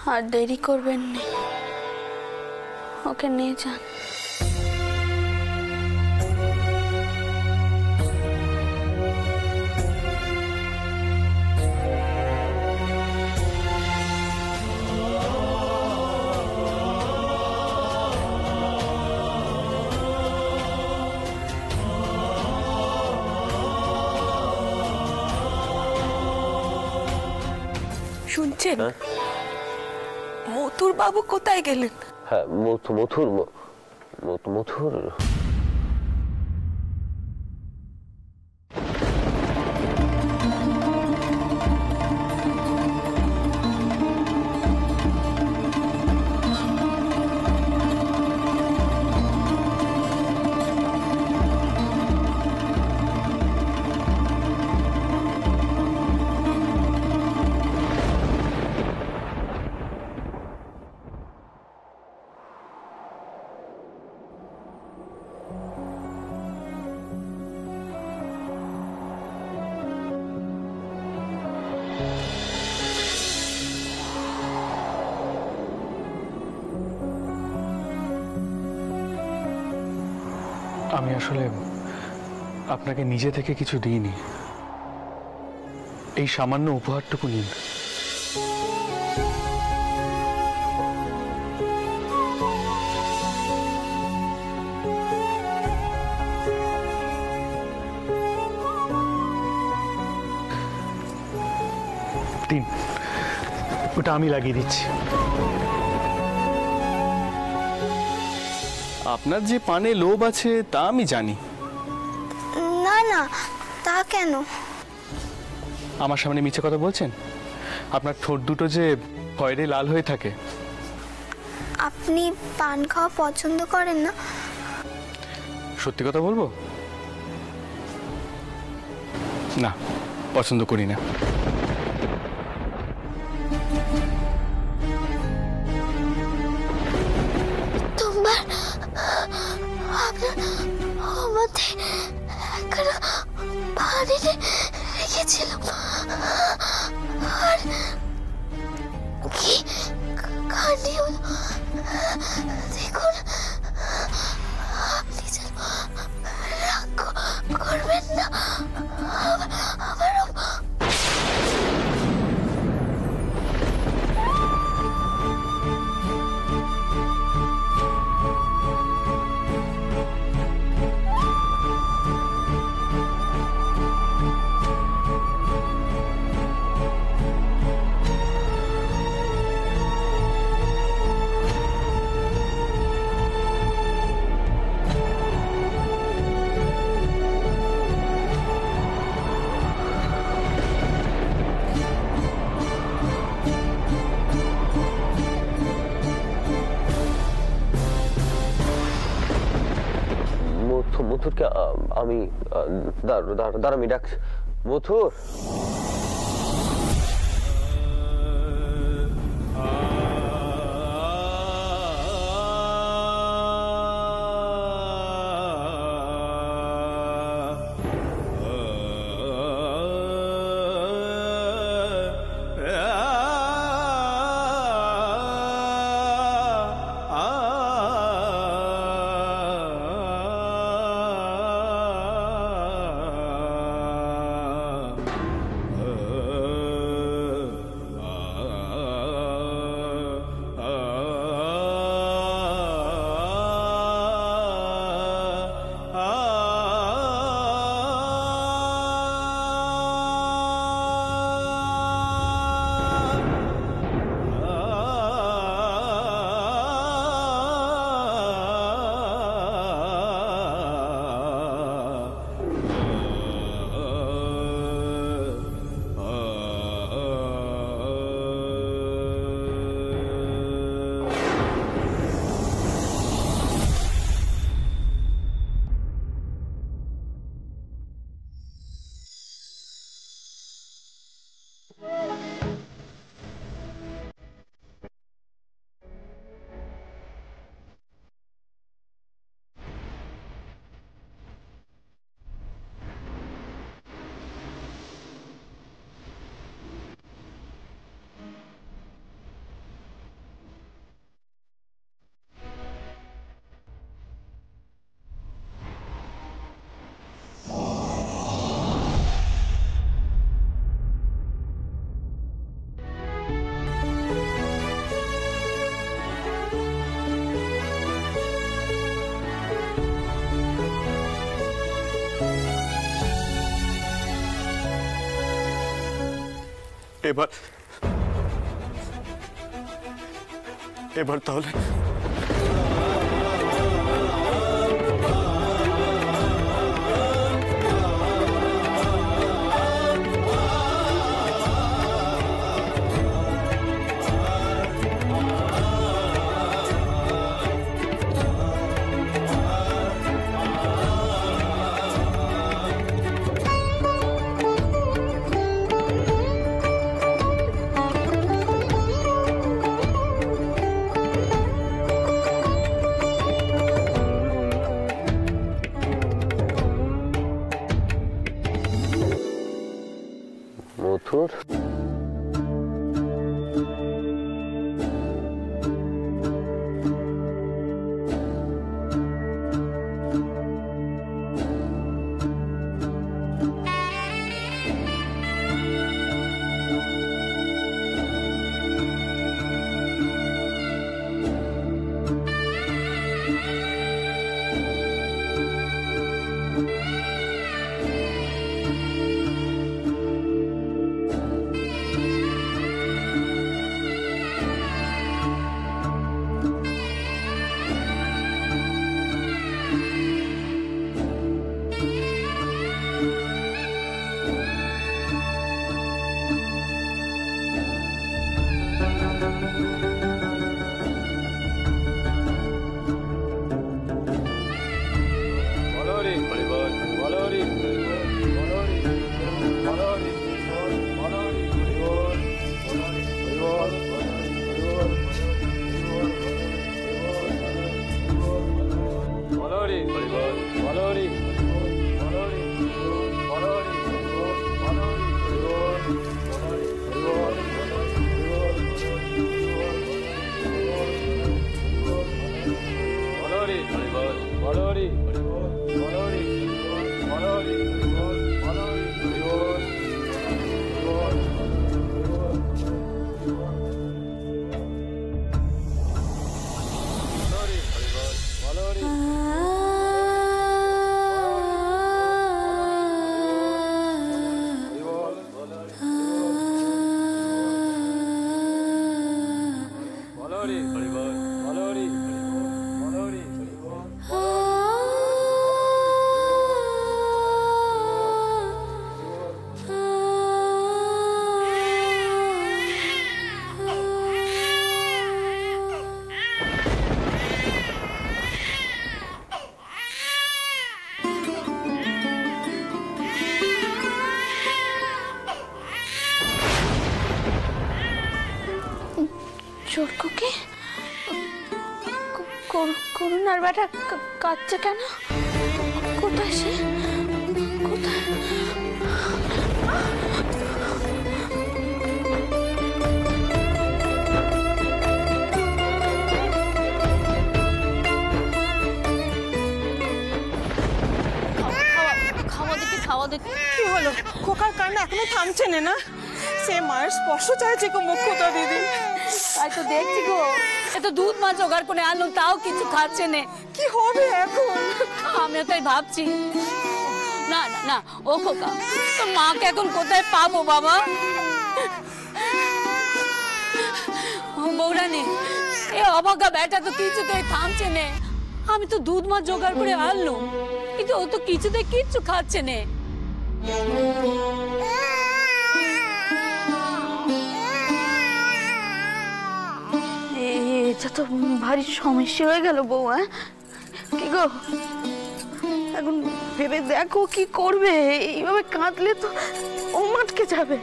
আর দেরি করবেন না, ওকে নিয়ে যান। শুনছেন, মথুর বাবু কোথায় গেলেন? হ্যাঁ, মথুর মথুর আমি আসলে আপনাকে নিজে থেকে কিছু দিইনি, এই সামান্য উপহারটুকু নিন। দিন, ওটা আমি লাগিয়ে দিচ্ছি। আপনার যে পানে লোভ আছে তা আমি জানি। না না, তা কেন? আমার সামনে মিছে কথা বলছেন? আপনার ঠোঁট দুটো যে ভয়রে লাল হয়ে থাকে। আপনি পান খাওয়া পছন্দ করেন না? সত্যি কথা বলবো, না, পছন্দ করি না। তোমার আপনার মধ্যে এখনো পানি রেখেছিলাম, আর কি কান্দি হলো দেখুন। আপনি যেন রাগ করবেন না, আমারও মথুরকে আমি দাঁড়া, আমি ডাকছি। মথুর, এবার এবার তাহলে মথুর চোরকুকে করুণার বেটা কাঁদছে কেন? কোথায় সে? কোথায়? খাওয়া দেখি কি হলো? খোকার কান্না এখনো থামছে না? সে মায়ের স্পর্শ চাইছে গো মুখ্যতা দিদি। তাই তো দেখছি গো, এত দুধ মা জোগাড় করে আনলো তাও কিছু খাচ্ছে না। কি হবে এখন? আমিও তাই ভাবছি। না না না, ও খোকা, তোর মাকে এখন কোথায় পাবো বাবা? বৌরানি, এ অভাগা বেটা তো কিছুতেই থামছে না। আমি তো দুধ মা জোগাড় করে আনলো, কিন্তু ও তো কিছুতেই কিচ্ছু খাচ্ছে না। এটা তো ভারী সমস্যা হয়ে গেল বউ। কি গো, এখন ভেবে দেখো কি করবে? এইভাবে কাঁদলে তো ও মাটকে যাবে।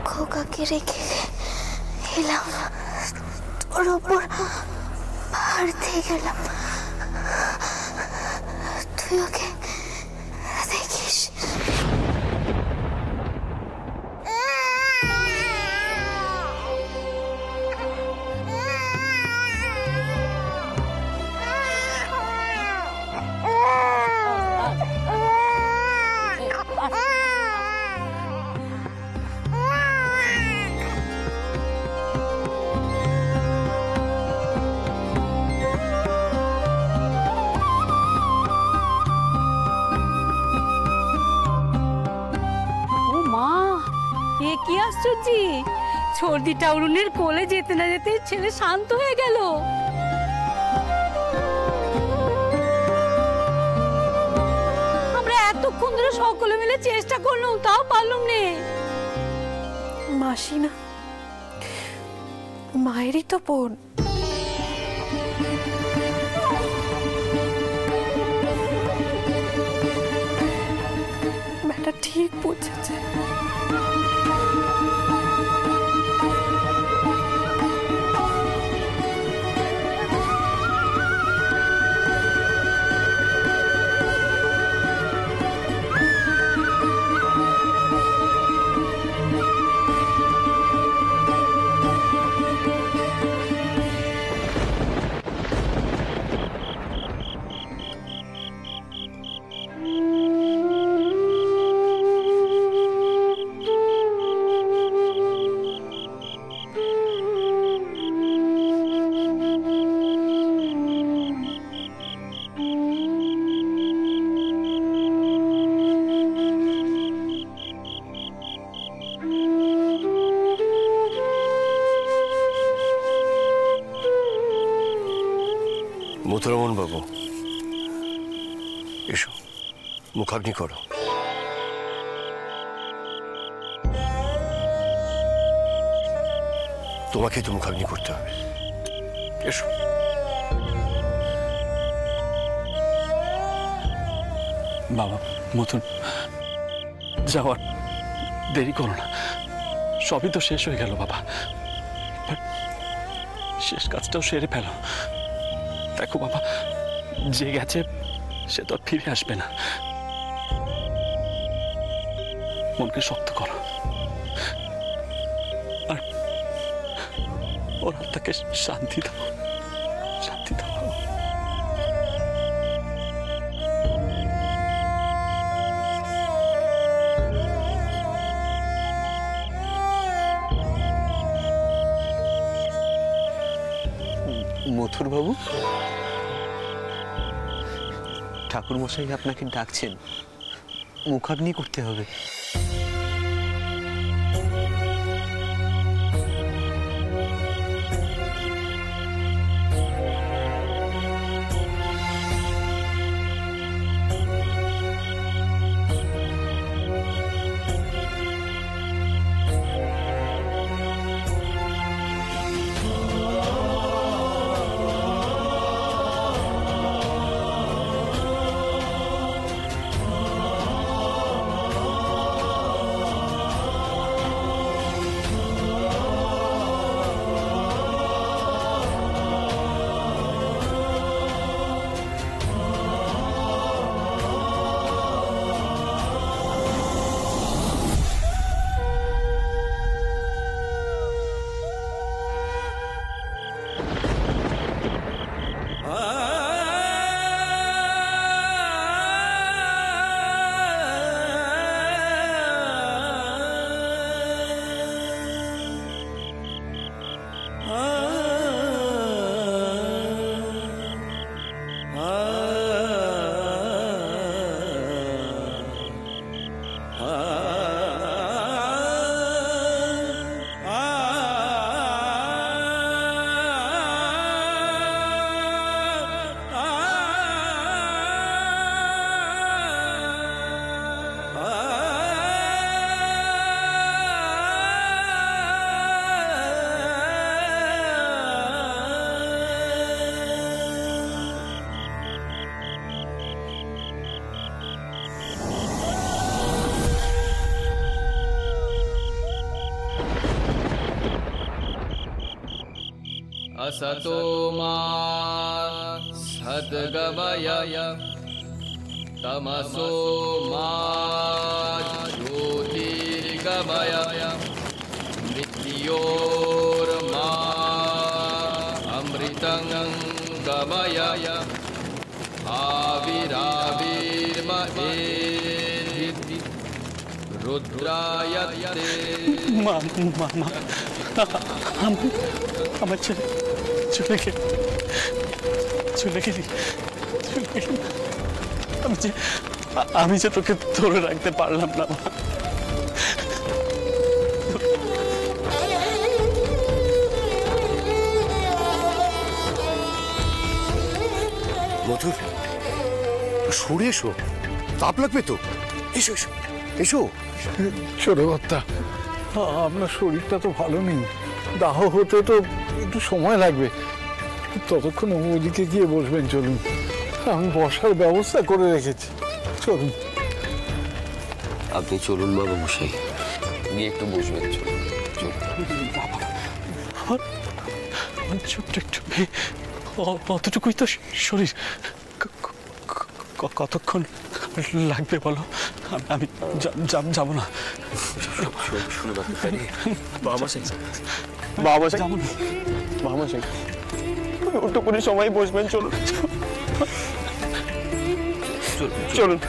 খোকাকে রেখে এলাম, তোর ওপর ভার দিয়ে গেলাম, তুই ওকে দেখিস। এ কি আশ্চর্য! সর্দিটা অরুণের কোলে যেতে না যেতে ছেলে শান্ত হয়ে গেল। আমরা এতক্ষণ ধরে সকলে মিলে চেষ্টা করলাম, তাও পারলাম না। মাসি না, মায়েরই তো বোন। ব্যাটা ঠিক বুঝেছে। মথুরামন বাবু, এসো, মুখাগ্নি করো। তোমাকেই তো মুখাগ্নি করতে হবে, এসো। বাবা, মথুর, যাওয়ার দেরি করো না, সবই তো শেষ হয়ে গেল বাবা। বাট শেষ কাজটাও সেরে ফেলো। দেখো বাবা, যে গেছে সে তো আর ফিরে আসবে না। মনকে শক্ত করো আর ওর আত্মাকে শান্তি দাও, শান্তি দাও। মথুর বাবু, ঠাকুর মশাই আপনাকে ডাকছেন, মুখাগ্নি করতে হবে। असतो मा सद्गमय तमसो मा ज्योतिर्गमय मृत्योर्मा अमृतं गमय आविराविर्महेर्हि रुद्रायते। আমার ছেলে চলে গেলি, আমি যে তোকে ধরে রাখতে পারলাম না। সরে এসো, তাপ লাগবে তো। এসো এসো এসো। ছোট কর্তা, আপনার শরীরটা তো ভালো নেই, দাহ হতে তো একটু সময় লাগবে, ততক্ষণ ওদিকে গিয়ে বসবেন। চলুন, আমি বসার ব্যবস্থা করে রেখেছি, চলুন। আপনি চলুন বাবা মশাই, গিয়ে একটু বসবেন। বাবা, আমার ছোট্ট একটু মেয়ে, অতটুকুই তো শরীর, কতক্ষণ লাগবে বলো? আমি যাবো না। শুনে বাবা যাবো না। বাবা ওটুকুনি সময় বসবেন। চলুন চলুন।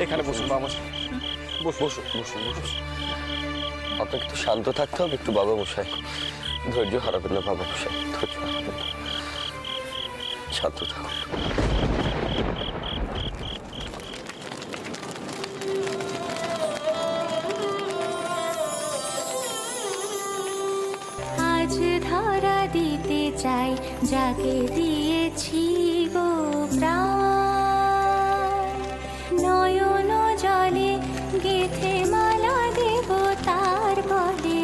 এখানে বসুন বাবা, বসুন। আপনাকে তো শান্ত থাকতে হবে একটু বাবা মশাই, ধৈর্য হারাবেন না বাবা মশাই, ধৈর্য হারাবেন না, শান্ত থাকুন। আজ ধরা দিতে চাই যাকে দিয়েছি গো প্রাণ, নয়ন জলে গেথে মালা দেব তার বলে,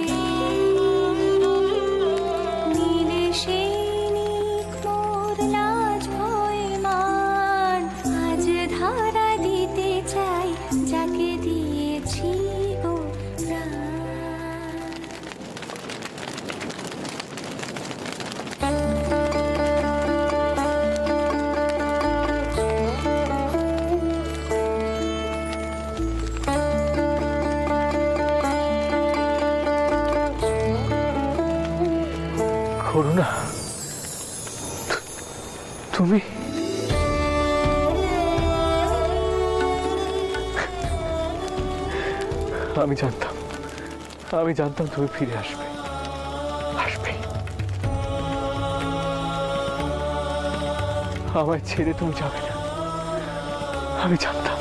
নীলে সেই নিক মোর লাজ ভয় মান, আজ ধরা দিতে চাই যাকে দিয়েছি গো প্রাণ। করুণা, তুমি আমি জানতাম তুমি ফিরে আসবে। আমায় ছেড়ে তুমি যাবে না, আমি জানতাম।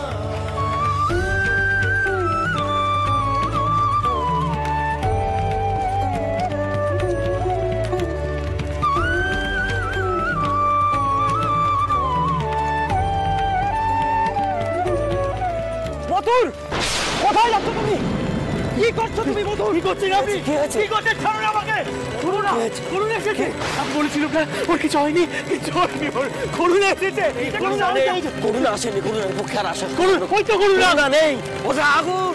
কোথায় যাচ্ছ তুমি? কি করছো তুমি? কি করছেন আপনি? কি করছেন? ছাড়ুন আমাকে। করুণা এসেছে। আমি বলেছিলাম না ওর কিছু হয়নি। করুণা এসেছে। করুণা আসেনি, করুণার পক্ষে আর আসা। ওই তো করুণা নেই, ওটা আগুন,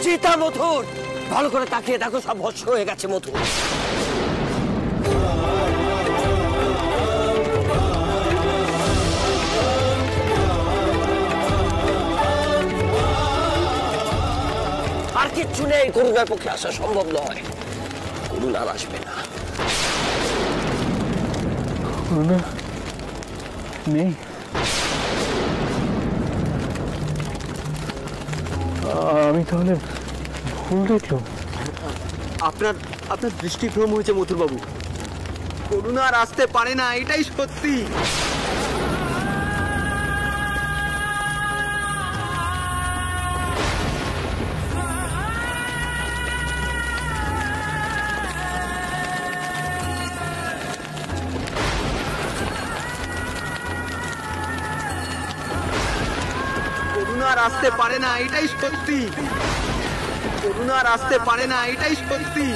চিতা মথুর। ভালো করে তাকিয়ে দেখো, সব ভস্ম হয়ে গেছে মথুর। আর কিচ্ছু নেই, করুণার পক্ষে আসা সম্ভব নয়। করুণা আর আসবে না। করুণা নেই? আমি তাহলে ভুল দেখলাম। আপনার দৃষ্টিভ্রম হয়েছে মথুর বাবু। করুণা আর আসতে পারে না, এটাই সত্যি। করুণা আর আসতে পারে না, এটাই সত্যি। করুণা আর আসতে পারে না, এটাই সত্যি।